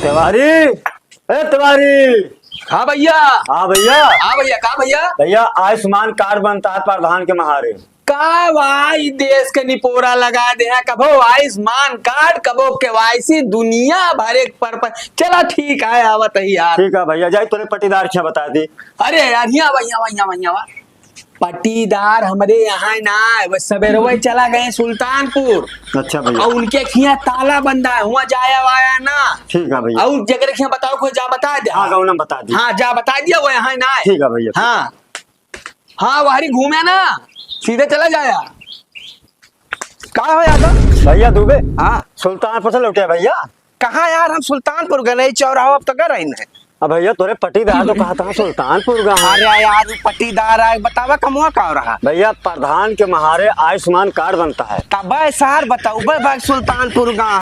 तिवारी, ए तिवारी। हाँ भैया। हाँ भैया। हाँ भैया, कहा भैया? भैया आयुष्मान कार्ड बनता है प्रधान के महारे। का भाई देश के निपोरा लगा दे हैं, कबो आयुष्मान कार्ड, कबो केवाईसी, दुनिया भर एक पर चला ठीक है आवत ही यार। ठीक है भैया, जाए तूने पट्टीदार क्या बता दी। अरे यार यहाँ भैया भैया भैया पट्टीदार हमारे यहाँ ना सवेरे वही चला गए सुल्तानपुर। अच्छा भैया। और उनके खिया ताला बंदा है, वहाँ जाया वाया ना। ठीक है भैया। और जगह खिया बताओ, कोई जा बता दे। हाँ गौनम बता दी। हाँ जा बता दिया, वो यहाँ ना है। ठीक है भैया। हाँ हाँ वहारी घूमे ना, सीधे चला जाया। कहा हो यादव भैया दुबे। हाँ सुल्तानपुर से लौटे भैया। कहाँ यार, हम सुल्तानपुर गए नहीं, चौराहा अब तक रही है। अब भैया तोरे पट्टीदार तो कहा था सुल्तानपुर का। अरे यार पट्टीदार है, बतावा कमुआ का हो रहा। भैया प्रधान के महारे आयुष्मान कार्ड बनता है। तब सर बताऊ सुल्तानपुर गाँव